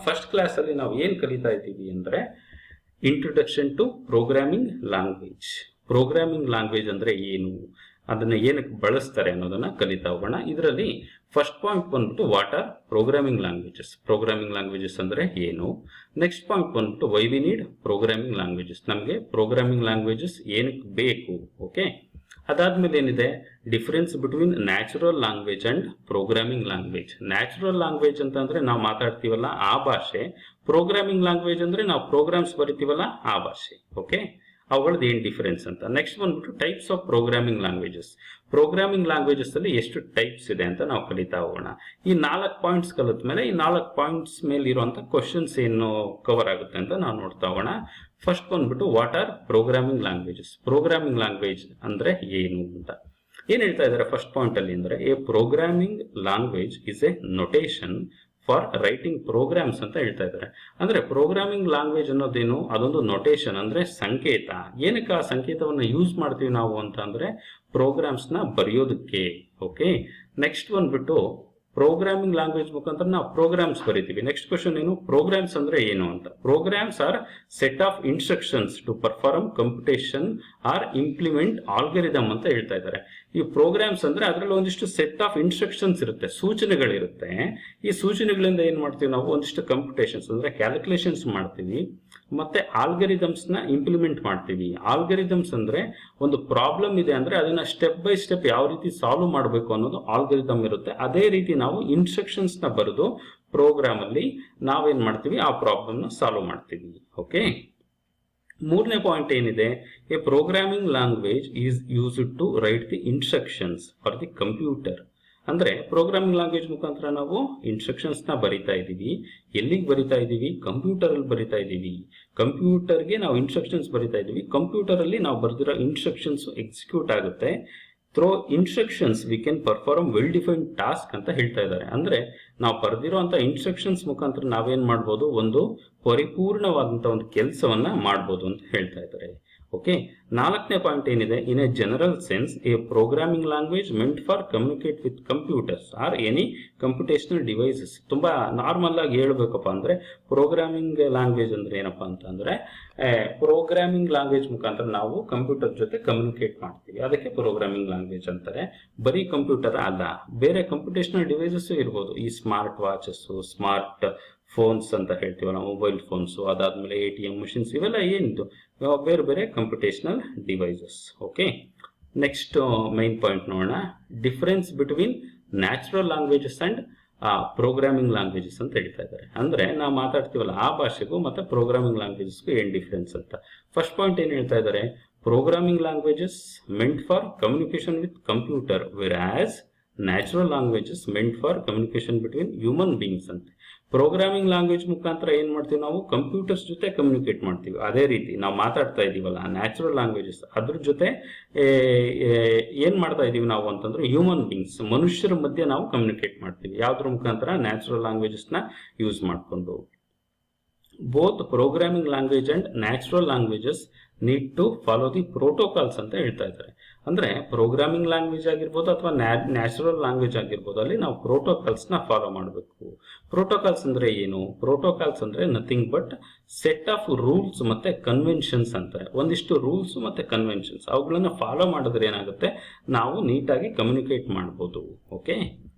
First ಕ್ಲಾಸಲ್ಲಿ ನಾವು ಏನು ಕಲಿತಾ ಇದ್ದೀವಿ ಅಂದರೆ introduction to programming language. Programming language ಅಂದರೆ ಏನು, ಅದನ್ನು ಏನಕ್ಕೆ ಬಳಸ್ತಾರೆ ಅನ್ನೋದನ್ನ ಕಲಿತಾ ಹೋಗೋಣ. ಇದರಲ್ಲಿ ಫಸ್ಟ್ ಪಾಯಿಂಟ್ ಬಂದ್ಬಿಟ್ಟು what are programming languages. Programming languages ಅಂದರೆ ಏನು. ನೆಕ್ಸ್ಟ್ ಪಾಯಿಂಟ್ ಬಂದ್ಬಿಟ್ಟು why we need programming languages. ನಮಗೆ ಪ್ರೋಗ್ರಾಮಿಂಗ್ ಲ್ಯಾಂಗ್ವೇಜಸ್ ಏನಕ್ಕೆ ಬೇಕು. ಓಕೆ, ಅದಾದ್ಮೇಲೆ ಏನಿದೆ difference between natural language and programming language. Natural language ಅಂತಂದ್ರೆ ನಾವು ಮಾತಾಡ್ತೀವಲ್ಲ ಆ ಭಾಷೆ, ಪ್ರೋಗ್ರಾಮಿಂಗ್ ಲ್ಯಾಂಗ್ವೇಜ್ ಅಂದ್ರೆ ನಾವು ಪ್ರೋಗ್ರಾಮ್ಸ್ ಬರಿತೀವಲ್ಲ ಆ ಭಾಷೆ. ಓಕೆ, ಅವುಗಳದ್ದು ಏನು ಡಿಫರೆನ್ಸ್ ಅಂತ. ನೆಕ್ಸ್ಟ್ ಬಂದ್ಬಿಟ್ಟು types of programming languages. Programming languages ಅಲ್ಲಿ ಎಷ್ಟು ಟೈಪ್ಸ್ ಇದೆ ಅಂತ ನಾವು ಕಲಿತಾ ಹೋಗೋಣ. ಈ 4 ಪಾಯಿಂಟ್ಸ್ ಕಲಿತ ಮೇಲೆ ಈ 4 ಪಾಯಿಂಟ್ಸ್ ಮೇಲೆ ಇರುವಂತ ಕ್ವಶನ್ಸ್ ಏನು ಕವರ್ ಆಗುತ್ತೆ ಅಂತ ನಾವು ನೋಡ್ತಾ ಹೋಗೋಣ. ಫಸ್ಟ್ ಬಂದ್ಬಿಟ್ಟು what are programming languages. Programming language ಅಂದ್ರೆ ಏನು ಅಂತ ಏನ್ ಹೇಳ್ತಾ ಇದ್ದಾರೆ ಫಸ್ಟ್ ಪಾಯಿಂಟ್ ಅಲ್ಲಿ ಅಂದ್ರೆ a programming language is a notation for writing programs ಅಂತ ಹೇಳ್ತಾ ಇದ್ದಾರೆ. ಅಂದ್ರೆ ಪ್ರೋಗ್ರಾಮಿಂಗ್ ಲ್ಯಾಂಗ್ವೇಜ್ ಅನ್ನೋದೇನು, ಅದೊಂದು ನೊಟೇಷನ್ ಅಂದ್ರೆ ಸಂಕೇತ. ಏನಕ್ಕೆ ಆ ಸಂಕೇತವನ್ನ ಯೂಸ್ ಮಾಡ್ತೀವಿ ನಾವು ಅಂತ ಅಂದ್ರೆ ಪ್ರೋಗ್ರಾಮ್ಸ್ ನ ಬರೆಯೋದಕ್ಕೆ. ಓಕೆ, ನೆಕ್ಸ್ಟ್ ಬಂದ್ಬಿಟ್ಟು ಪ್ರೋಗ್ರಾಮಿಂಗ್ ಲ್ಯಾಂಗ್ವೇಜ್ ಮುಖಾಂತರ ನಾವು ಪ್ರೋಗ್ರಾಮ್ಸ್ ಬರಿತೀವಿ. ನೆಕ್ಸ್ಟ್ ಕ್ವಶನ್ ಏನು, ಪ್ರೋಗ್ರಾಮ್ಸ್ ಅಂದ್ರೆ ಏನು ಅಂತ. Programs are set of instructions to perform computation or implement algorithm ಅಂತ ಹೇಳ್ತಾ ಇದ್ದಾರೆ. ಈ ಪ್ರೋಗ್ರಾಮ್ಸ್ ಅಂದ್ರೆ ಅದರಲ್ಲಿ ಒಂದಿಷ್ಟು ಸೆಟ್ ಆಫ್ ಇನ್ಸ್ಟ್ರಕ್ಷನ್ಸ್ ಇರುತ್ತೆ, ಸೂಚನೆಗಳಿರುತ್ತೆ. ಈ ಸೂಚನೆಗಳಿಂದ ಏನ್ ಮಾಡ್ತೀವಿ ನಾವು, ಒಂದಿಷ್ಟು ಕಂಪ್ಯೂಟೇಷನ್ಸ್ ಅಂದ್ರೆ ಕ್ಯಾಲ್ಕುಲೇಷನ್ಸ್ ಮಾಡ್ತೀವಿ, ಮತ್ತೆ ಆಲ್ಗರಿದಮ್ಸ್ ನ ಇಂಪ್ಲಿಮೆಂಟ್ ಮಾಡ್ತೀವಿ. ಆಲ್ಗರಿದಮ್ಸ್ ಅಂದ್ರೆ ಒಂದು ಪ್ರಾಬ್ಲಮ್ ಇದೆ ಅಂದ್ರೆ ಅದನ್ನ ಸ್ಟೆಪ್ ಬೈ ಸ್ಟೆಪ್ ಯಾವ ರೀತಿ ಸಾಲ್ವ್ ಮಾಡಬೇಕು ಅನ್ನೋದು ಆಲ್ಗರಿದಮ್ ಇರುತ್ತೆ. ಅದೇ ರೀತಿ ನಾವು ಇನ್ಸ್ಟ್ರಕ್ಷನ್ಸ್ ನ ಬರೆದು ಪ್ರೋಗ್ರಾಮ್ ಅಲ್ಲಿ ನಾವೇನ್ ಮಾಡ್ತೀವಿ, ಆ ಪ್ರಾಬ್ಲಮ್ ನ ಸಾಲ್ವ್ ಮಾಡ್ತೀವಿ. ಓಕೆ, ಮೂರನೇ ಪಾಯಿಂಟ್ ಏನಿದೆ, a programming language is used to write the instructions for the computer. ಅಂದ್ರೆ ಪ್ರೋಗ್ರಾಮಿಂಗ್ ಲ್ಯಾಂಗ್ವೇಜ್ ಮುಖಾಂತರ ನಾವು ಇನ್ಸ್ಟ್ರಕ್ಷನ್ಸ್ ನ ಬರಿತಾ ಇದೀವಿ. ಎಲ್ಲಿಗೆ ಬರಿತಾ ಇದೀವಿ, ಕಂಪ್ಯೂಟರ್ ಅಲ್ಲಿ ಬರಿತಾ ಇದೀವಿ. ಕಂಪ್ಯೂಟರ್ಗೆ ನಾವು ಇನ್ಸ್ಟ್ರಕ್ಷನ್ಸ್ ಬರಿತಾ ಇದೀವಿ. ಕಂಪ್ಯೂಟರ್ ಅಲ್ಲಿ ನಾವು ಬರೆದಿರೋ ಇನ್ಸ್ಟ್ರಕ್ಷನ್ಸ್ ಎಕ್ಸಿಕ್ಯೂಟ್ ಆಗುತ್ತೆ. Through instructions we can perform well defined task ಅಂತ ಹೇಳ್ತಾ ಇದ್ದಾರೆ. ಅಂದ್ರೆ ನಾವು ಬರೆದಿರುವಂತ ಇನ್ಸ್ಟ್ರಕ್ಷನ್ಸ್ ಮುಖಾಂತರ ನಾವೇನ್ ಮಾಡ್ಬೋದು, ಒಂದು ಪರಿಪೂರ್ಣವಾದಂತಹ ಒಂದು ಕೆಲಸವನ್ನ ಮಾಡ್ಬೋದು ಅಂತ ಹೇಳ್ತಾ ಇದ್ದಾರೆ. ಓಕೆ, ನಾಲ್ಕನೇ ಪಾಯಿಂಟ್ ಏನಿದೆ, in a general sense A programming language meant for communicate with computers are any computational devices. ತುಂಬಾ ನಾರ್ಮಲ್ ಆಗಿ ಹೇಳ್ಬೇಕಪ್ಪ ಅಂದ್ರೆ ಪ್ರೋಗ್ರಾಮಿಂಗ್ ಲ್ಯಾಂಗ್ವೇಜ್ ಅಂದ್ರೆ ಏನಪ್ಪಾ ಅಂತ ಅಂದ್ರೆ ಪ್ರೋಗ್ರಾಮಿಂಗ್ ಲ್ಯಾಂಗ್ವೇಜ್ ಮುಖಾಂತರ ನಾವು ಕಂಪ್ಯೂಟರ್ ಜೊತೆ ಕಮ್ಯುನಿಕೇಟ್ ಮಾಡ್ತೀವಿ, ಅದಕ್ಕೆ ಪ್ರೋಗ್ರಾಮಿಂಗ್ ಲ್ಯಾಂಗ್ವೇಜ್ ಅಂತಾರೆ. ಬರೀ ಕಂಪ್ಯೂಟರ್ ಅಲ್ಲ, ಬೇರೆ ಕಂಪ್ಯೂಟೇಷನಲ್ ಡಿವೈಸಸ್ ಇರ್ಬೋದು. ಈ ಸ್ಮಾರ್ಟ್ ವಾಚಸ್, ಸ್ಮಾರ್ಟ್ ಫೋನ್ಸ್ ಅಂತ ಹೇಳ್ತೀವಲ್ಲ, ಮೊಬೈಲ್ ಫೋನ್ಸ್, ಅದಾದ್ಮೇಲೆ ATM ಮಷಿನ್ಸ್, ಇವೆಲ್ಲ ಏನಿದು ಬೇರೆ ಬೇರೆ computational devices. Okay, next main point ನೋಡೋಣ, difference between natural languages and programming languages ಅಂತ ಹೇಳ್ತಾ ಇದ್ದಾರೆ. ಅಂದ್ರೆ ನಾವು ಮಾತಾಡ್ತೀವಲ್ಲ ಆ ಭಾಷೆಗೂ ಮತ್ತೆ ಪ್ರೋಗ್ರಾಮಿಂಗ್ ಲ್ಯಾಂಗ್ವೇಜಸ್ಗೂ ಏನ್ ಡಿಫರೆನ್ಸ್ ಅಂತ. ಫಸ್ಟ್ ಪಾಯಿಂಟ್ ಏನ್ ಹೇಳ್ತಾ ಇದ್ದಾರೆ, programming languages meant for communication with computer versus natural languages meant for communication between human beings ಅಂತ. ಪ್ರೋಗ್ರಾಮಿಂಗ್ ಲ್ಯಾಂಗ್ವೇಜ್ ಮುಖಾಂತರ ಏನ್ ಮಾಡ್ತೀವಿ ನಾವು, ಕಂಪ್ಯೂಟರ್ಸ್ ಜೊತೆ ಕಮ್ಯುನಿಕೇಟ್ ಮಾಡ್ತೀವಿ. ಅದೇ ರೀತಿ ನಾವು ಮಾತಾಡ್ತಾ ಇದೀವಲ್ಲ ನ್ಯಾಚುರಲ್ ಲ್ಯಾಂಗ್ವೇಜಸ್, ಅದ್ರ ಜೊತೆ ಏನ್ ಮಾಡ್ತಾ ಇದೀವಿ ನಾವು ಅಂತಂದ್ರೆ ಹ್ಯೂಮನ್ ಬೀಯಿಂಗ್ಸ್, ಮನುಷ್ಯರ ಮಧ್ಯೆ ನಾವು ಕಮ್ಯುನಿಕೇಟ್ ಮಾಡ್ತೀವಿ. ಯಾವ್ದ್ರ ಮುಖಾಂತರ, ನ್ಯಾಚುರಲ್ ಲ್ಯಾಂಗ್ವೇಜಸ್ ನ ಯೂಸ್ ಮಾಡ್ಕೊಂಡು. Both programming language and natural languages need to follow the protocols ಅಂತ ಹೇಳ್ತಾ ಇದ್ದಾರೆ. ಅಂದ್ರೆ ಪ್ರೋಗ್ರಾಮಿಂಗ್ ಲ್ಯಾಂಗ್ವೇಜ್ ಆಗಿರ್ಬೋದು ಅಥವಾ ನ್ಯಾಚುರಲ್ ಲ್ಯಾಂಗ್ವೇಜ್ ಆಗಿರ್ಬೋದು, ಅಲ್ಲಿ ನಾವು ಪ್ರೋಟೋಕಾಲ್ಸ್ ನ ಫಾಲೋ ಮಾಡಬೇಕು. ಪ್ರೋಟೋಕಾಲ್ಸ್ ಅಂದ್ರೆ ಏನು, ಪ್ರೋಟೋಕಾಲ್ಸ್ ಅಂದ್ರೆ nothing but set of rules ಮತ್ತೆ ಕನ್ವೆನ್ಷನ್ಸ್ ಅಂತಾರೆ. ಒಂದಿಷ್ಟು ರೂಲ್ಸ್ ಮತ್ತೆ ಕನ್ವೆನ್ಷನ್ಸ್, ಅವುಗಳನ್ನ ಫಾಲೋ ಮಾಡಿದ್ರೆ ಏನಾಗುತ್ತೆ, ನಾವು ನೀಟಾಗಿ ಕಮ್ಯುನಿಕೇಟ್ ಮಾಡಬಹುದು. ಓಕೆ,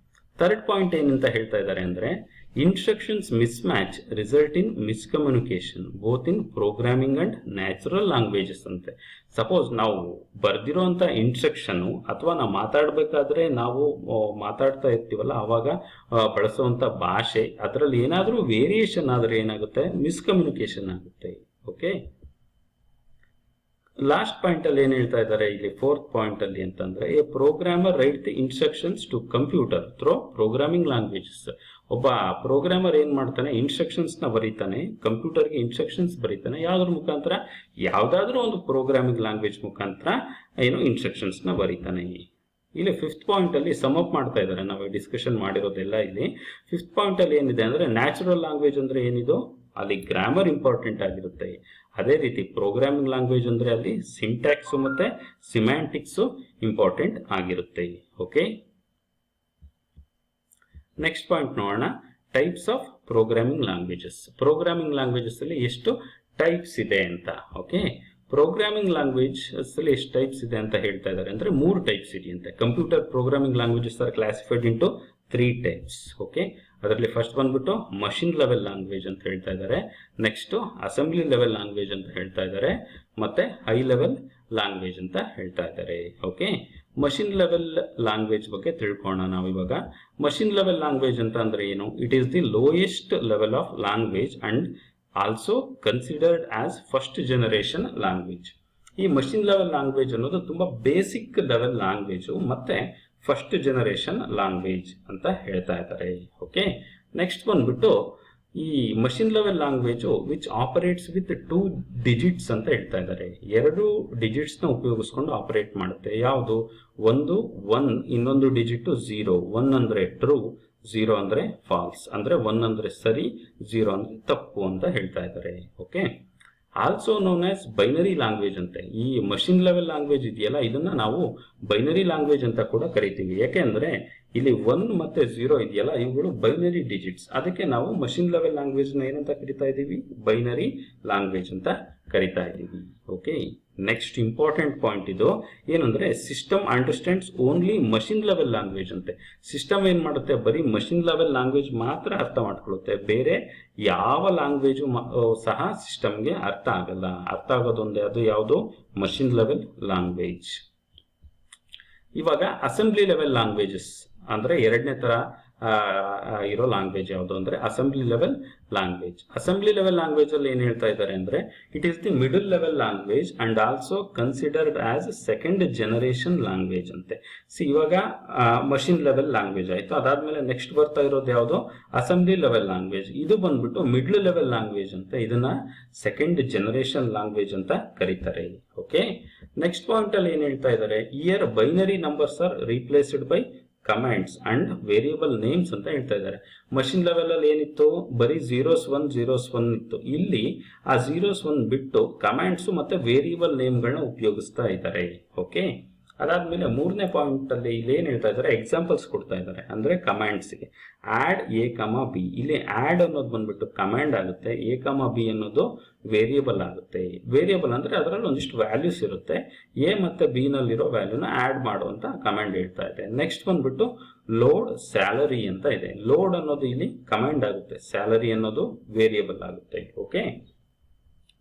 ಥರ್ಡ್ ಪಾಯಿಂಟ್ ಏನಂತ ಹೇಳ್ತಾ ಇದ್ದಾರೆ ಅಂದ್ರೆ instructions miss match result in miscommunication both in programming and natural languages ಅಂತೆ. ಸಪೋಸ್ ನಾವು ಬರ್ದಿರೋಂಥ ಇನ್ಸ್ಟ್ರಕ್ಷನ್ ಅಥವಾ ನಾವು ಮಾತಾಡಬೇಕಾದ್ರೆ ನಾವು ಮಾತಾಡ್ತಾ ಇರ್ತೀವಲ್ಲ ಅವಾಗ ಬಳಸುವಂತ ಭಾಷೆ, ಅದರಲ್ಲಿ ಏನಾದರೂ ವೇರಿಯೇಷನ್ ಆದ್ರೆ ಏನಾಗುತ್ತೆ, ಮಿಸ್ಕಮ್ಯುನಿಕೇಶನ್ ಆಗುತ್ತೆ. ಓಕೆ, ಲಾಸ್ಟ್ ಪಾಯಿಂಟ್ ಅಲ್ಲಿ ಏನ್ ಹೇಳ್ತಾ ಇದ್ದಾರೆ ಇಲ್ಲಿ ಫೋರ್ತ್ ಪಾಯಿಂಟ್ ಅಲ್ಲಿ ಅಂತಂದ್ರೆ a programmer write the instructions to computer through programming languages. ಒಬ್ಬ ಪ್ರೋಗ್ರಾಮರ್ ಏನ್ ಮಾಡ್ತಾನೆ, ಇನ್ಸ್ಟ್ರಕ್ಷನ್ಸ್ ನ ಬರೀತಾನೆ, ಕಂಪ್ಯೂಟರ್ಗೆ ಇನ್ಸ್ಟ್ರಕ್ಷನ್ಸ್ ಬರೀತಾನೆ. ಯಾವ್ದ್ರ ಮುಖಾಂತರ, ಯಾವ್ದಾದ್ರೂ ಒಂದು ಪ್ರೋಗ್ರಾಮಿಂಗ್ ಲ್ಯಾಂಗ್ವೇಜ್ ಮುಖಾಂತರ ಏನು ಇನ್ಸ್ಟ್ರಕ್ಷನ್ಸ್ ನ ಬರೀತಾನೆ. ಇಲ್ಲಿ ಫಿಫ್ತ್ ಪಾಯಿಂಟ್ ಅಲ್ಲಿ ಸಮ್ ಅಪ್ ಮಾಡ್ತಾ ಇದ್ದಾರೆ, ನಾವು ಡಿಸ್ಕಷನ್ ಮಾಡಿರೋದೆಲ್ಲ. ಇಲ್ಲಿ ಫಿಫ್ತ್ ಪಾಯಿಂಟ್ ಅಲ್ಲಿ ಏನಿದೆ ಅಂದ್ರೆ ನ್ಯಾಚುರಲ್ ಲ್ಯಾಂಗ್ವೇಜ್ ಅಂದ್ರೆ ಏನಿದು, ಅಲ್ಲಿ ಗ್ರಾಮರ್ ಇಂಪಾರ್ಟೆಂಟ್ ಆಗಿರುತ್ತೆ. ಅದೇ ರೀತಿ ಪ್ರೋಗ್ರಾಮಿಂಗ್ ಲ್ಯಾಂಗ್ವೇಜ್ ಅಂದ್ರೆ ಅಲ್ಲಿ ಸಿಂಟ್ಯಾಕ್ಸ್ ಮತ್ತೆ ಸಿಮ್ಯಾಂಟಿಕ್ಸ್ ಇಂಪಾರ್ಟೆಂಟ್ ಆಗಿರುತ್ತೆ. ಓಕೆ, ನೆಕ್ಸ್ಟ್ ಪಾಯಿಂಟ್ ನೋಡೋಣ, types of programming languages. Programming languages ಅಲ್ಲಿ ಎಷ್ಟು ಟೈಪ್ಸ್ ಇದೆ ಅಂತ. ಓಕೆ, ಪ್ರೋಗ್ರಾಮಿಂಗ್ ಲ್ಯಾಂಗ್ವೇಜ್ ಅಲ್ಲಿ ಎಷ್ಟು ಟೈಪ್ಸ್ ಇದೆ ಅಂತ ಹೇಳ್ತಾ ಇದ್ದಾರೆ ಅಂದ್ರೆ 3 ಟೈಪ್ಸ್ ಇದೆಯಂತೆ. Computer programming languages are classified into 3 types. Okay, ಅದರಲ್ಲಿ ಫಸ್ಟ್ ಬಂದ್ಬಿಟ್ಟು ಮಷಿನ್ ಲೆವೆಲ್ ಲ್ಯಾಂಗ್ವೇಜ್ ಅಂತ ಹೇಳ್ತಾ ಇದ್ದಾರೆ, ನೆಕ್ಸ್ಟ್ ಅಸೆಂಬ್ಲಿ ಲೆವೆಲ್ ಲ್ಯಾಂಗ್ವೇಜ್ ಅಂತ ಹೇಳ್ತಾ ಇದ್ದಾರೆ, ಮತ್ತೆ ಹೈ ಲೆವೆಲ್ ಲ್ಯಾಂಗ್ವೇಜ್ ಅಂತ ಹೇಳ್ತಾ ಇದ್ದಾರೆ. ಓಕೆ, ಮಷಿನ್ ಲೆವೆಲ್ ಲ್ಯಾಂಗ್ವೇಜ್ ಬಗ್ಗೆ ತಿಳ್ಕೊಳ್ಳೋಣ ನಾವು ಇವಾಗ. ಮಷಿನ್ ಲೆವೆಲ್ ಲ್ಯಾಂಗ್ವೇಜ್ ಅಂತ ಅಂದ್ರೆ ಏನು? It is the lowest level of language and also considered as first generation language. ಈ ಮಷಿನ್ ಲೆವೆಲ್ ಲ್ಯಾಂಗ್ವೇಜ್ ಅನ್ನೋದು ತುಂಬಾ ಬೇಸಿಕ್ ಲೆವೆಲ್ ಲ್ಯಾಂಗ್ವೇಜ್ ಮತ್ತೆ ಫಸ್ಟ್ ಜನರೇಷನ್ ಲ್ಯಾಂಗ್ವೇಜ್ ಅಂತ ಹೇಳ್ತಾ ಇದ್ದಾರೆ. ಓಕೆ, ನೆಕ್ಸ್ಟ್ ಬಂದ್ಬಿಟ್ಟು ಈ machine level language which operates with 2 digits ಅಂತ ಹೇಳ್ತಾ ಇದ್ದಾರೆ. 2 ಡಿಜಿಟ್ಸ್ ನ ಉಪಯೋಗಿಸ್ಕೊಂಡು ಆಪರೇಟ್ ಮಾಡುತ್ತೆ. ಯಾವುದು? ಒಂದು 1, ಇನ್ನೊಂದು ಡಿಜಿಟ್ 0. 1 ಅಂದ್ರೆ ಟ್ರೂ, 0 ಅಂದ್ರೆ ಫಾಲ್ಸ್. ಅಂದ್ರೆ 1 ಅಂದ್ರೆ ಸರಿ, 0 ಅಂದ್ರೆ ತಪ್ಪು ಅಂತ ಹೇಳ್ತಾ ಇದ್ದಾರೆ. Okay, also known as binary language ಅಂತೆ. ಈ ಮಷಿನ್ ಲೆವೆಲ್ ಲ್ಯಾಂಗ್ವೇಜ್ ಇದೆಯಲ್ಲ, ಇದನ್ನ ನಾವು ಬೈನರಿ ಲ್ಯಾಂಗ್ವೇಜ್ ಅಂತ ಕೂಡ ಕರಿತೀವಿ. ಯಾಕೆಂದ್ರೆ ಇಲ್ಲಿ 1 ಮತ್ತೆ 0 ಇದೆಯಲ್ಲ, ಇವುಗಳು ಬೈನರಿ ಡಿಜಿಟ್ಸ್. ಅದಕ್ಕೆ ನಾವು ಮಷಿನ್ ಲೆವೆಲ್ ಲ್ಯಾಂಗ್ವೇಜ್ ನ ಏನಂತ ಕರಿತಾ ಇದೀವಿ? ಬೈನರಿ ಲ್ಯಾಂಗ್ವೇಜ್ ಅಂತ ಕರಿತಾ ಇದೀವಿ. ಓಕೆ, ನೆಕ್ಸ್ಟ್ ಇಂಪಾರ್ಟೆಂಟ್ ಪಾಯಿಂಟ್ ಇದು ಏನಂದ್ರೆ system understands only machine level language ಅಂತೆ. ಸಿಸ್ಟಮ್ ಏನ್ ಮಾಡುತ್ತೆ? ಬರೀ ಮಷಿನ್ ಲೆವೆಲ್ ಲ್ಯಾಂಗ್ವೇಜ್ ಮಾತ್ರ ಅರ್ಥ ಮಾಡ್ಕೊಳ್ಳುತ್ತೆ, ಬೇರೆ ಯಾವ ಲ್ಯಾಂಗ್ವೇಜು ಸಹ ಸಿಸ್ಟಮ್ಗೆ ಅರ್ಥ ಆಗಲ್ಲ. ಅರ್ಥ ಆಗೋದೊಂದೇ, ಅದು ಯಾವುದು? Machine level language. ಇವಾಗ ಅಸೆಂಬ್ಲಿ ಲೆವೆಲ್ ಲ್ಯಾಂಗ್ವೇಜಸ್ ಅಂದ್ರೆ ಎರಡನೇ ತರ ಇರೋ ಲ್ಯಾಂಗ್ವೇಜ್ ಯಾವುದು ಅಂದ್ರೆ assembly level language. Assembly level language ಅಲ್ಲಿ ಏನ್ ಹೇಳ್ತಾ ಇದ್ದಾರೆ ಅಂದ್ರೆ it is the middle level language and also considered as second generation language ಅಂತೆ. ಇವಾಗ ಮಷಿನ್ ಲೆವೆಲ್ ಲ್ಯಾಂಗ್ವೇಜ್ ಆಯ್ತು, ಅದಾದ್ಮೇಲೆ ನೆಕ್ಸ್ಟ್ ಬರ್ತಾ ಇರೋದು ಯಾವುದು? Assembly level language. ಇದು ಬಂದ್ಬಿಟ್ಟು ಮಿಡ್ಲ್ ಲೆವೆಲ್ ಲ್ಯಾಂಗ್ವೇಜ್ ಅಂತ, ಇದನ್ನ ಸೆಕೆಂಡ್ ಜನರೇಷನ್ ಲ್ಯಾಂಗ್ವೇಜ್ ಅಂತ ಕರೀತಾರೆ. ಓಕೆ, ನೆಕ್ಸ್ಟ್ ಪಾಯಿಂಟ್ ಅಲ್ಲಿ ಏನ್ ಹೇಳ್ತಾ ಇದ್ದಾರೆ? Year binary numbers are replaced by commands and variable names ಅಂತ ಹೇಳ್ತಾ ಇದ್ದಾರೆ. ಮಷಿನ್ ಲೆವೆಲ್ ಅಲ್ಲಿ ಏನಿತ್ತು? ಬರೀ 0s 1 0s 1 ಇತ್ತು. ಇಲ್ಲಿ ಆ 0s 1 ಬಿಟ್ಟು ಕಮಾಂಡ್ಸ್ ಮತ್ತೆ ವೇರಿಯಬಲ್ ನೇಮ್ಗಳನ್ನ ಉಪಯೋಗಿಸ್ತಾ ಇದ್ದಾರೆ. ಓಕೆ, ಅದಾದ್ಮೇಲೆ ಮೂರನೇ ಪಾಯಿಂಟ್ ಅಲ್ಲಿ ಇಲ್ಲಿ ಏನ್ ಹೇಳ್ತಾ ಇದ್ದಾರೆ? ಎಕ್ಸಾಂಪಲ್ಸ್ ಕೊಡ್ತಾ ಇದ್ದಾರೆ. ಅಂದ್ರೆ ಕಮಾಂಡ್ಸ್ಗೆ ಆಡ್ ಎ ಕಮ ಬಿ. ಇಲ್ಲಿ ಆಡ್ ಅನ್ನೋದು ಬಂದ್ಬಿಟ್ಟು ಕಮಾಂಡ್ ಆಗುತ್ತೆ, ಎ ಕಮ ಬಿ ಅನ್ನೋದು ವೇರಿಯಬಲ್ ಆಗುತ್ತೆ. ವೇರಿಯಬಲ್ ಅಂದ್ರೆ ಅದರಲ್ಲಿ ಒಂದಿಷ್ಟು ವ್ಯಾಲ್ಯೂಸ್ ಇರುತ್ತೆ, ಎ ಮತ್ತೆ ಬಿ ನಲ್ಲಿರೋ ವ್ಯಾಲ್ಯೂನ ಆಡ್ ಮಾಡುವಂತ ಕಮಾಂಡ್ ಹೇಳ್ತಾ ಇದೆ. ನೆಕ್ಸ್ಟ್ ಬಂದ್ಬಿಟ್ಟು ಲೋಡ್ ಸ್ಯಾಲರಿ ಅಂತ ಇದೆ. ಲೋಡ್ ಅನ್ನೋದು ಇಲ್ಲಿ ಕಮಾಂಡ್ ಆಗುತ್ತೆ, ಸ್ಯಾಲರಿ ಅನ್ನೋದು ವೇರಿಯಬಲ್ ಆಗುತ್ತೆ. Okay,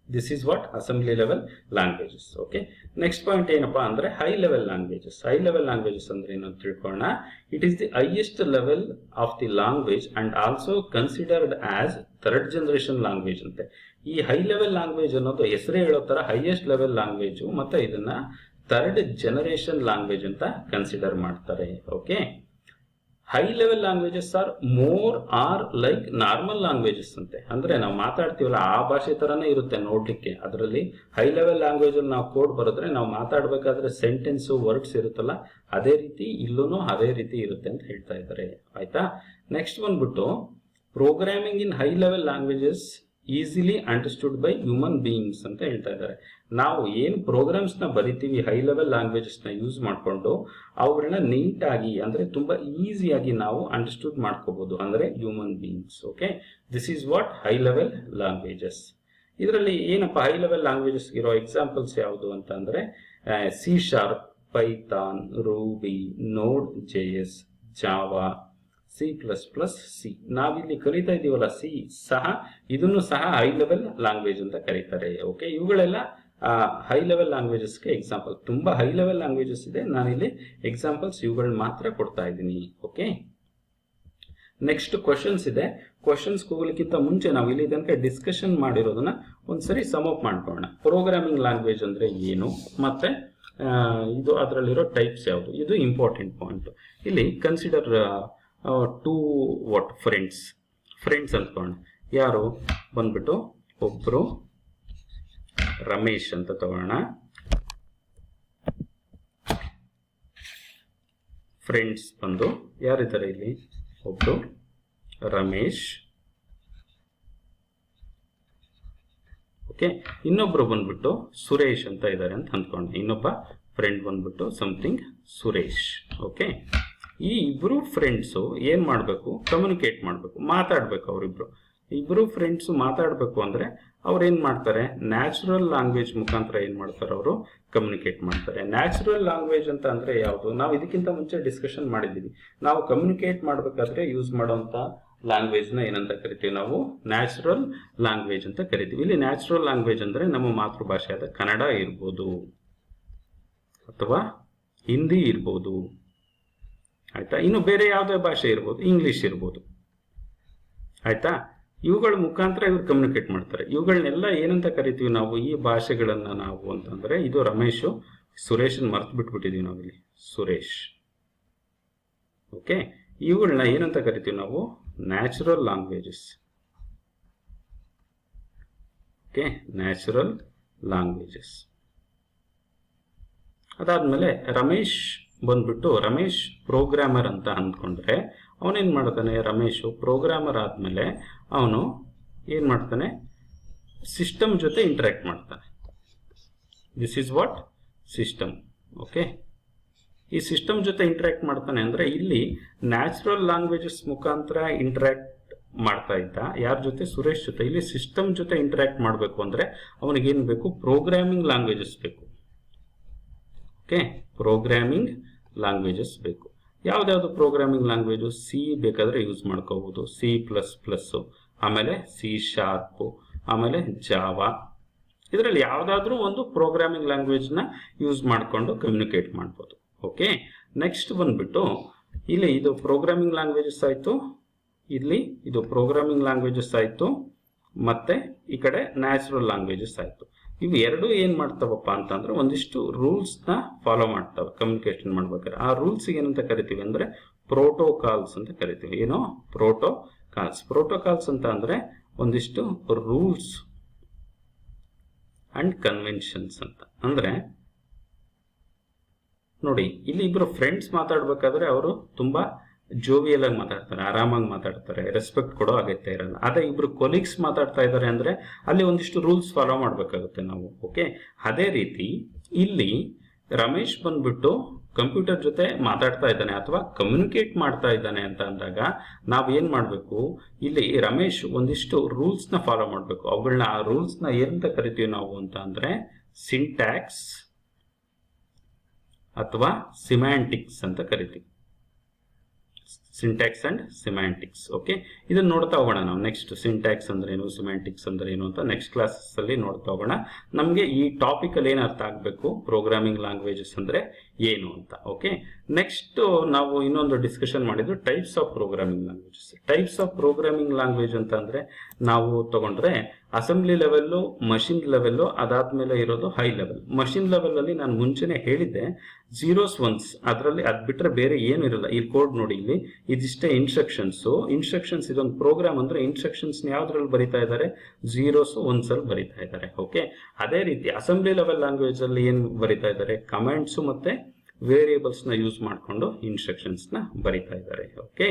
this is what assembly level languages. Okay, next point ಏನಪ್ಪಾ ಅಂದ್ರೆ high level languages. High level languages ಅಂದ್ರೆ ಏನು ಅಂತ ತಿಳ್ಕೊಳ್ಳೋಣ. It is the highest level of the language and also considered as third generation language ಅಂತೆ. ಈ high level language ಅನ್ನೋದು ಹೆಸರೇ ಹೇಳೋ ತರ ಹೈಯೆಸ್ಟ್ ಲೆವೆಲ್ ಲ್ಯಾಂಗ್ವೇಜ್, ಮತ್ತೆ ಇದನ್ನ ಥರ್ಡ್ ಜನರೇಷನ್ ಲ್ಯಾಂಗ್ವೇಜ್ ಅಂತ ಕನ್ಸಿಡರ್ ಮಾಡ್ತಾರೆ. Okay, high level languages R more are like normal languages ಅಂತೆ. ಅಂದ್ರೆ ನಾವು ಮಾತಾಡ್ತೀವಲ್ಲ ಆ ಭಾಷೆ ತರಾನೇ ಇರುತ್ತೆ ನೋಡ್ಲಿಕ್ಕೆ. ಅದರಲ್ಲಿ ಹೈ ಲೆವೆಲ್ ಲ್ಯಾಂಗ್ವೇಜ್ ಅಲ್ಲಿ ನಾವು ಕೋಡ್ ಬರೆದ್ರೆ ನಾವು ಮಾತಾಡ್ಬೇಕಾದ್ರೆ ಸೆಂಟೆನ್ಸ್ ವರ್ಡ್ಸ್ ಇರುತ್ತಲ್ಲ, ಅದೇ ರೀತಿ ಇಲ್ಲೂ ಅದೇ ರೀತಿ ಇರುತ್ತೆ ಅಂತ ಹೇಳ್ತಾ ಇದ್ದಾರೆ. ಆಯ್ತಾ, ನೆಕ್ಸ್ಟ್ ಬಂದ್ಬಿಟ್ಟು programming in high level languages easily understood by human beings ಅಂತ ಹೇಳ್ತಾ ಇದ್ದಾರೆ. ನಾವು ಏನು ಪ್ರೋಗ್ರಾಮ್ಸ್ ನ ಬರಿತೀವಿ ಹೈ ಲೆವೆಲ್ ಲ್ಯಾಂಗ್ವೇಜಸ್ ನ ಯೂಸ್ ಮಾಡಿಕೊಂಡು ಅವುಗಳನ್ನ ನೀಟ್ ಆಗಿ ಅಂದ್ರೆ ತುಂಬಾ ಈಸಿಯಾಗಿ ನಾವು ಅಂಡರ್ಸ್ಟುಡ್ ಮಾಡ್ಕೋಬಹುದು, ಅಂದ್ರೆ human beings. Okay, this is what high level languages. ಇದರಲ್ಲಿ ಏನಪ್ಪಾ ಹೈ ಲೆವೆಲ್ ಲ್ಯಾಂಗ್ವೇಜಸ್ ಇರೋ ಎಕ್ಸಾಂಪಲ್ಸ್ ಯಾವುದು ಅಂತ ಅಂದ್ರೆ ಸಿ ಶಾರ್ಪ್, ಪೈಥಾನ್, ರೂಬಿ, ನೋಡ್ JS, ಜಾವಾ, C++. ನಾವಿಲ್ಲಿ ಕಲಿತಾ ಇದೀವಲ್ಲ ಸಿ ಸಹ, ಇದನ್ನು ಸಹ ಹೈ ಲೆವೆಲ್ ಲ್ಯಾಂಗ್ವೇಜ್ ಅಂತ ಕರೀತಾರೆ. ಓಕೆ, ಇವುಗಳೆಲ್ಲ ಹೈ ಲೆವೆಲ್ ಲ್ಯಾಂಗ್ವೇಜಸ್ಗೆ ಎಕ್ಸಾಂಪಲ್. ತುಂಬಾ ಹೈ ಲೆವೆಲ್ ಲ್ಯಾಂಗ್ವೇಜಸ್ ಇದೆ, ನಾನಿಲ್ಲಿ ಎಕ್ಸಾಂಪಲ್ಸ್ ಇವುಗಳನ್ನ ಮಾತ್ರ ಕೊಡ್ತಾ ಇದ್ದೀನಿ. ಓಕೆ, ನೆಕ್ಸ್ಟ್ ಕ್ವಶನ್ಸ್ ಇದೆ. ಕ್ವಶನ್ಸ್ ಹೋಗ್ಲಿಕ್ಕಿಂತ ಮುಂಚೆ ನಾವು ಇಲ್ಲಿ ತನಕ ಡಿಸ್ಕಷನ್ ಮಾಡಿರೋದನ್ನ ಒಂದ್ಸರಿ ಸಮ್ ಅಪ್ ಮಾಡ್ಕೊಳ್ಳೋಣ. ಪ್ರೋಗ್ರಾಮಿಂಗ್ ಲ್ಯಾಂಗ್ವೇಜ್ ಅಂದ್ರೆ ಏನು, ಮತ್ತೆ ಇದು ಅದರಲ್ಲಿರೋ ಟೈಪ್ಸ್ ಯಾವುದು, ಇದು ಇಂಪಾರ್ಟೆಂಟ್ ಪಾಯಿಂಟ್. ಇಲ್ಲಿ ಕನ್ಸಿಡರ್ ಟು ವಾಟ್ ಫ್ರೆಂಡ್ಸ್ ಅಂದ್ಕೊಂಡು ಯಾರು ಬಂದ್ಬಿಟ್ಟು ಒಬ್ರು ರಮೇಶ್ ಅಂತ ತಗೋಣ. ಫ್ರೆಂಡ್ಸ್ ಬಂದು ಯಾರಿದ್ದಾರೆ ಇಲ್ಲಿ? ಒಬ್ರು ರಮೇಶ್. ಓಕೆ, ಇನ್ನೊಬ್ರು ಬಂದ್ಬಿಟ್ಟು ಸುರೇಶ್ ಅಂತ ಇದ್ದಾರೆ ಅಂತ ಅಂದ್ಕೊಂಡು, ಇನ್ನೊಬ್ಬ ಫ್ರೆಂಡ್ ಬಂದ್ಬಿಟ್ಟು ಸಮಥಿಂಗ್ ಸುರೇಶ್. ಓಕೆ, ಈ ಇಬ್ರು ಫ್ರೆಂಡ್ಸು ಏನ್ ಮಾಡಬೇಕು, ಕಮ್ಯುನಿಕೇಟ್ ಮಾಡಬೇಕು, ಮಾತಾಡ್ಬೇಕು. ಅವರಿಬ್ರು ಇಬ್ರು ಫ್ರೆಂಡ್ಸು ಮಾತಾಡಬೇಕು ಅಂದ್ರೆ ಅವ್ರು ಏನ್ ಮಾಡ್ತಾರೆ, ನ್ಯಾಚುರಲ್ ಲ್ಯಾಂಗ್ವೇಜ್ ಮುಖಾಂತರ ಏನ್ ಮಾಡ್ತಾರೆ, ಅವರು ಕಮ್ಯುನಿಕೇಟ್ ಮಾಡ್ತಾರೆ. ನ್ಯಾಚುರಲ್ ಲ್ಯಾಂಗ್ವೇಜ್ ಅಂತ ಅಂದ್ರೆ ಯಾವುದು, ನಾವು ಇದಕ್ಕಿಂತ ಮುಂಚೆ ಡಿಸ್ಕಷನ್ ಮಾಡಿದ್ದೀವಿ. ನಾವು ಕಮ್ಯುನಿಕೇಟ್ ಮಾಡ್ಬೇಕಾದ್ರೆ ಯೂಸ್ ಮಾಡುವಂತ ಲ್ಯಾಂಗ್ವೇಜ್ ನ ಏನಂತ ಕರಿತೀವಿ, ನಾವು ನ್ಯಾಚುರಲ್ ಲ್ಯಾಂಗ್ವೇಜ್ ಅಂತ ಕರಿತೀವಿ. ಇಲ್ಲಿ ನ್ಯಾಚುರಲ್ ಲ್ಯಾಂಗ್ವೇಜ್ ಅಂದ್ರೆ ನಮ್ಮ ಮಾತೃಭಾಷೆಯಾದ ಕನ್ನಡ ಇರ್ಬೋದು, ಅಥವಾ ಹಿಂದಿ ಇರ್ಬೋದು, ಆಯ್ತಾ. ಇನ್ನು ಬೇರೆ ಯಾವುದೇ ಭಾಷೆ ಇರ್ಬೋದು, ಇಂಗ್ಲಿಷ್ ಇರ್ಬೋದು, ಆಯ್ತಾ. ಇವುಗಳ ಮುಖಾಂತರ ಇವ್ರು ಕಮ್ಯುನಿಕೇಟ್ ಮಾಡ್ತಾರೆ. ಇವುಗಳನ್ನೆಲ್ಲ ಏನಂತ ಕರಿತೀವಿ ನಾವು, ಈ ಭಾಷೆಗಳನ್ನ ನಾವು ಅಂತಂದ್ರೆ, ಇದು ರಮೇಶು, ಸುರೇಶನ್ ಮರ್ತು ಬಿಟ್ಬಿಟ್ಟಿದೀವಿ ನಾವಿಲ್ಲಿ, ಸುರೇಶ್. ಓಕೆ, ಇವುಗಳನ್ನ ಏನಂತ ಕರಿತೀವಿ ನಾವು, natural languages. Okay, natural languages. ಅದಾದ್ಮೇಲೆ ರಮೇಶ್ ಬಂದ್ಬಿಟ್ಟು, ರಮೇಶ್ ಪ್ರೋಗ್ರಾಮರ್ ಅಂತ ಅಂದ್ಕೊಂಡ್ರೆ ಅವನೇನ್ ಮಾಡ್ತಾನೆ, ರಮೇಶು ಪ್ರೋಗ್ರಾಮರ್ ಆದ್ಮೇಲೆ ಅವನು ಏನ್ ಮಾಡ್ತಾನೆ, ಸಿಸ್ಟಮ್ ಜೊತೆ ಇಂಟರಾಕ್ಟ್ ಮಾಡ್ತಾನೆ. This is what system. Okay, ಈ ಸಿಸ್ಟಮ್ ಜೊತೆ ಇಂಟರಾಕ್ಟ್ ಮಾಡ್ತಾನೆ ಅಂದ್ರೆ ಇಲ್ಲಿ ನ್ಯಾಚುರಲ್ ಲ್ಯಾಂಗ್ವೇಜಸ್ ಮುಖಾಂತರ ಇಂಟರಾಕ್ಟ್ ಮಾಡ್ತಾ ಇದ್ದ ಯಾರ ಜೊತೆ, ಸುರೇಶ್ ಜೊತೆ. ಇಲ್ಲಿ ಸಿಸ್ಟಮ್ ಜೊತೆ ಇಂಟರಾಕ್ಟ್ ಮಾಡಬೇಕು ಅಂದ್ರೆ ಅವನಿಗೇನ್ ಬೇಕು, ಪ್ರೋಗ್ರಾಮಿಂಗ್ ಲ್ಯಾಂಗ್ವೇಜಸ್ ಬೇಕು. ಓಕೆ, ಪ್ರೋಗ್ರಾಮಿಂಗ್ ಲ್ಯಾಂಗ್ವೇಜಸ್ ಬೇಕು. ಯಾವ್ದಾವ್ದು ಪ್ರೋಗ್ರಾಮಿಂಗ್ ಲ್ಯಾಂಗ್ವೇಜು, ಸಿ ಬೇಕಾದ್ರೆ ಯೂಸ್ ಮಾಡ್ಕೋಬಹುದು, C++, ಆಮೇಲೆ C#, ಆಮೇಲೆ ಜಾವಾ. ಇದರಲ್ಲಿ ಯಾವ್ದಾದ್ರೂ ಒಂದು ಪ್ರೋಗ್ರಾಮಿಂಗ್ ಲ್ಯಾಂಗ್ವೇಜ್ ನ ಯೂಸ್ ಮಾಡಿಕೊಂಡು ಕಮ್ಯುನಿಕೇಟ್ ಮಾಡ್ಬೋದು. ಓಕೆ, ನೆಕ್ಸ್ಟ್ ಬಂದ್ಬಿಟ್ಟು ಇಲ್ಲಿ ಇದು ಪ್ರೋಗ್ರಾಮಿಂಗ್ ಲ್ಯಾಂಗ್ವೇಜಸ್ ಆಯ್ತು, ಇಲ್ಲಿ ಇದು ಪ್ರೋಗ್ರಾಮಿಂಗ್ ಲ್ಯಾಂಗ್ವೇಜಸ್ ಆಯ್ತು, ಮತ್ತೆ ಈ ಕಡೆ ನ್ಯಾಚುರಲ್ ಲ್ಯಾಂಗ್ವೇಜಸ್ ಆಯ್ತು. ಇವು ಎರಡು ಏನ್ ಮಾಡ್ತಾವಪ್ಪ ಅಂತಂದ್ರೆ ಒಂದಿಷ್ಟು ರೂಲ್ಸ್ ನ ಫಾಲೋ ಮಾಡ್ತಾವೆ ಕಮ್ಯುನಿಕೇಶನ್ ಮಾಡ್ಬೇಕಾದ್ರೆ. ಆ ರೂಲ್ಸ್ ಏನಂತ ಕರಿತೀವಿ ಅಂದ್ರೆ ಪ್ರೋಟೋಕಾಲ್ಸ್ ಅಂತ ಕರಿತೀವಿ. ಏನೋ ಪ್ರೋಟೋಕಾಲ್ಸ್. ಪ್ರೋಟೋಕಾಲ್ಸ್ ಅಂತ ಅಂದ್ರೆ ಒಂದಿಷ್ಟು ರೂಲ್ಸ್ ಅಂಡ್ ಕನ್ವೆನ್ಷನ್ಸ್ ಅಂತ. ಅಂದ್ರೆ ನೋಡಿ, ಇಲ್ಲಿ ಇಬ್ರು ಫ್ರೆಂಡ್ಸ್ ಮಾತಾಡ್ಬೇಕಾದ್ರೆ ಅವರು ತುಂಬಾ ಜೋವಿಯಲ್ ಆಗಿ ಮಾತಾಡ್ತಾರೆ, ಆರಾಮಾಗಿ ಮಾತಾಡ್ತಾರೆ, ರೆಸ್ಪೆಕ್ಟ್ ಕೊಡೋ ಅಗತ್ಯ ಇರಲ್ಲ. ಅದೇ ಇಬ್ರು ಕೊಲೀಗ್ಸ್ ಮಾತಾಡ್ತಾ ಇದ್ದಾರೆ ಅಂದ್ರೆ ಅಲ್ಲಿ ಒಂದಿಷ್ಟು ರೂಲ್ಸ್ ಫಾಲೋ ಮಾಡ್ಬೇಕಾಗುತ್ತೆ ನಾವು. ಓಕೆ, ಅದೇ ರೀತಿ ಇಲ್ಲಿ ರಮೇಶ್ ಬಂದ್ಬಿಟ್ಟು ಕಂಪ್ಯೂಟರ್ ಜೊತೆ ಮಾತಾಡ್ತಾ ಇದ್ದಾನೆ ಅಥವಾ ಕಮ್ಯುನಿಕೇಟ್ ಮಾಡ್ತಾ ಇದ್ದಾನೆ ಅಂತ ಅಂದಾಗ ನಾವ್ ಏನ್ ಮಾಡ್ಬೇಕು, ಇಲ್ಲಿ ರಮೇಶ್ ಒಂದಿಷ್ಟು ರೂಲ್ಸ್ ನ ಫಾಲೋ ಮಾಡ್ಬೇಕು. ಅವುಗಳನ್ನ, ಆ ರೂಲ್ಸ್ ನ ಏನಂತ ಕರಿತೀವಿ ನಾವು ಅಂತ ಅಂದ್ರೆ ಸಿಂಟ್ಯಾಕ್ಸ್ ಅಥವಾ ಸಿಮ್ಯಾಂಟಿಕ್ಸ್ ಅಂತ ಕರಿತೀವಿ. Syntax and ಸಿಮ್ಯಾಂಟಿಕ್ಸ್. ಓಕೆ, ಇದನ್ನ ನೋಡ್ತಾ ಹೋಗೋಣ ನಾವು. ನೆಕ್ಸ್ಟ್ ಸಿಂಟ್ಯಾಕ್ಸ್ ಅಂದ್ರೆ ಏನು, ಸಿಮ್ಯಾಂಟಿಕ್ಸ್ ಅಂದ್ರೆ ಏನು ಅಂತ ನೆಕ್ಸ್ಟ್ ಕ್ಲಾಸಸ್ ಅಲ್ಲಿ ನೋಡ್ತಾ ಹೋಗೋಣ. ನಮ್ಗೆ ಈ ಟಾಪಿಕ್ ಅಲ್ಲಿ ಏನ್ ಅರ್ಥ ಆಗ್ಬೇಕು, ಪ್ರೋಗ್ರಾಮಿಂಗ್ ಲ್ಯಾಂಗ್ವೇಜಸ್ ಅಂದ್ರೆ ಏನು ಅಂತ. ಓಕೆ, ನೆಕ್ಸ್ಟ್ ನಾವು ಇನ್ನೊಂದು ಡಿಸ್ಕಷನ್ ಮಾಡಿದ್ದು types of programming languages. Types of programming language ಅಂತ ಅಂದ್ರೆ ನಾವು ತಗೊಂಡ್ರೆ ಅಸೆಂಬ್ಲಿ ಲೆವೆಲ್ಲು, ಮಷಿನ್ ಲೆವೆಲ್ಲು, ಅದಾದ್ಮೇಲೆ ಇರೋದು ಹೈ ಲೆವೆಲ್. ಮಷಿನ್ ಲೆವೆಲ್ ಅಲ್ಲಿ ನಾನು ಮುಂಚೆನೆ ಹೇಳಿದ್ದೆ, ಜೀರೋಸ್ ಒನ್ಸ್, ಅದರಲ್ಲಿ ಅದ್ ಬಿಟ್ರೆ ಬೇರೆ ಏನು ಇರಲ್ಲ. ಈ ಕೋಡ್ ನೋಡಿ, ಇಲ್ಲಿ ಇದಿಷ್ಟೇ ಇನ್ಸ್ಟ್ರಕ್ಷನ್ಸ್. ಇನ್ಸ್ಟ್ರಕ್ಷನ್ಸ್, ಇದೊಂದು ಪ್ರೋಗ್ರಾಮ್ ಅಂದ್ರೆ ಇನ್ಸ್ಟ್ರಕ್ಷನ್ಸ್ ಯಾವ್ದ್ರಲ್ಲಿ ಬರೀತಾ ಇದ್ದಾರೆ, ಜೀರೋಸ್ ಒನ್ಸ್ ಅಲ್ಲಿ ಬರೀತಾ ಇದ್ದಾರೆ. ಓಕೆ, ಅದೇ ರೀತಿ ಅಸೆಂಬ್ಲಿ ಲೆವೆಲ್ ಲ್ಯಾಂಗ್ವೇಜ್ ಅಲ್ಲಿ ಏನ್ ಬರೀತಾ ಇದ್ದಾರೆ, ಕಮಾಂಡ್ಸ್ ಮತ್ತೆ ವೇರಿಯೇಬಲ್ಸ್ ನ ಯೂಸ್ ಮಾಡಿಕೊಂಡು ಇನ್ಸ್ಟ್ರಕ್ಷನ್ಸ್ ನ ಬರೀತಾ ಇದ್ದಾರೆ. ಓಕೆ,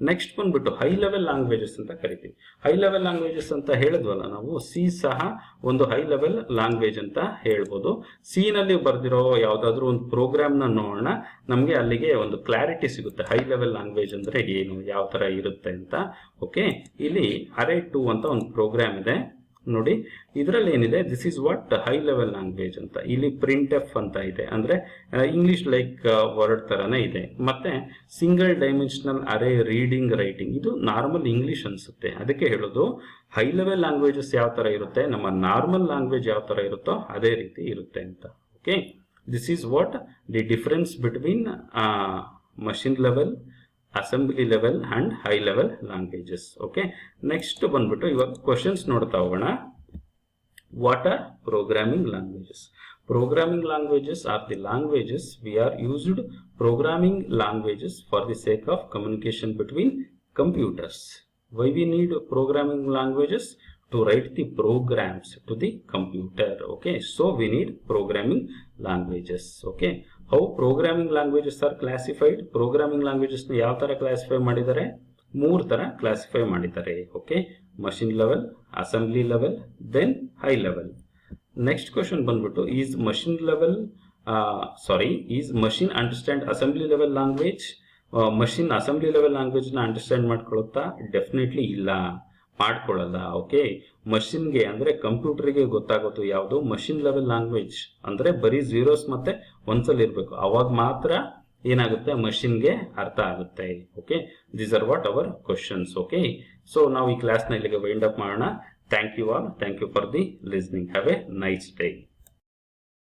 ನೆಕ್ಸ್ಟ್ ಬಂದ್ಬಿಟ್ಟು ಹೈ ಲೆವೆಲ್ ಲ್ಯಾಂಗ್ವೇಜಸ್ ಅಂತ ಕರಿತೀವಿ. ಹೈ ಲೆವೆಲ್ ಲ್ಯಾಂಗ್ವೇಜಸ್ ಅಂತ ಹೇಳಿದ್ವಲ್ಲ ನಾವು, ಸಿ ಸಹ ಒಂದು ಹೈ ಲೆವೆಲ್ ಲ್ಯಾಂಗ್ವೇಜ್ ಅಂತ ಹೇಳ್ಬೋದು. ಸಿ ನಲ್ಲಿ ಬರ್ದಿರೋ ಯಾವ್ದಾದ್ರು ಒಂದು ಪ್ರೋಗ್ರಾಮ್ ನ ನೋಡೋಣ, ನಮ್ಗೆ ಅಲ್ಲಿಗೆ ಒಂದು ಕ್ಲಾರಿಟಿ ಸಿಗುತ್ತೆ ಹೈ ಲೆವೆಲ್ ಲ್ಯಾಂಗ್ವೇಜ್ ಅಂದ್ರೆ ಏನು, ಯಾವ ತರ ಇರುತ್ತೆ ಅಂತ. ಓಕೆ, ಇಲ್ಲಿ array2 ಅಂತ ಒಂದು ಪ್ರೋಗ್ರಾಮ್ ಇದೆ ನೋಡಿ. ಇದರಲ್ಲಿ ಏನಿದೆ, this is what high level language ಅಂತ. ಇಲ್ಲಿ ಪ್ರಿಂಟ್ ಎಫ್ ಅಂತ ಇದೆ, ಅಂದ್ರೆ ಇಂಗ್ಲಿಷ್ ಲೈಕ್ ವರ್ಡ್ ತರಾನೇ ಇದೆ. ಮತ್ತೆ ಸಿಂಗಲ್ ಡೈಮೆನ್ಷನಲ್ ಅರೇ ರೀಡಿಂಗ್ ರೈಟಿಂಗ್, ಇದು ನಾರ್ಮಲ್ ಇಂಗ್ಲಿಷ್ ಅನ್ಸುತ್ತೆ. ಅದಕ್ಕೆ ಹೇಳೋದು ಹೈ ಲೆವೆಲ್ ಲ್ಯಾಂಗ್ವೇಜಸ್ ಯಾವ ತರ ಇರುತ್ತೆ, ನಮ್ಮ ನಾರ್ಮಲ್ ಲ್ಯಾಂಗ್ವೇಜ್ ಯಾವ ತರ ಇರುತ್ತೋ ಅದೇ ರೀತಿ ಇರುತ್ತೆ ಅಂತ. Okay, this is what the difference between machine level, assembly level and high level languages. Okay, next ಬಂದ್ಬಿಟ್ಟು ಇವಾಗ ಕ್ವಶನ್ಸ್ ನೋಡ್ತಾ ಹೋಗೋಣ. What are programming languages? Programming languages are the languages we are used programming languages for the sake of communication between computers. Why we need programming languages? To write the programs to the computer. Okay, so we need programming languages. Okay, how programming languages are classified? Programming languages ನ ಯಾವ ತರ classify ಮಾಡಿದ್ದಾರೆ? ಮೂರು ತರ classify ಮಾಡಿದ್ದಾರೆ. Okay, machine level, assembly level, then high level. Next question ಬಂದ್ಬಿಟ್ಟು, is machine understand assembly level language? Machine assembly level language ನ understand ಮಾಡ್ಕೊಳುತ್ತಾ? ಡೆಫಿನೆಟ್ಲಿ ಇಲ್ಲ, ಮಾಡ್ಕೊಳ್ಳಲ್ಲ. ಓಕೆ, ಮಷಿನ್ಗೆ ಅಂದ್ರೆ ಕಂಪ್ಯೂಟರ್ಗೆ ಗೊತ್ತಾಗೋದು ಯಾವುದು? ಮಷಿನ್ ಲೆವೆಲ್ ಲ್ಯಾಂಗ್ವೇಜ್ ಅಂದ್ರೆ ಬರೀ ಝೀರೋಸ್ ಮತ್ತೆ ಒನ್ಸ್ ಅಲ್ಲಿ ಇರಬೇಕು, ಅವಾಗ ಮಾತ್ರ ಏನಾಗುತ್ತೆ, ಮಷಿನ್ಗೆ ಅರ್ಥ ಆಗುತ್ತೆ. Okay, these are what our questions. Okay, so ನಾವು ಈ ಕ್ಲಾಸ್ ನ ಇಲ್ಲಿಗೆ ವೈಂಡ್ ಅಪ್ ಮಾಡೋಣ. Thank you all, thank you for the listening. Have a nice day.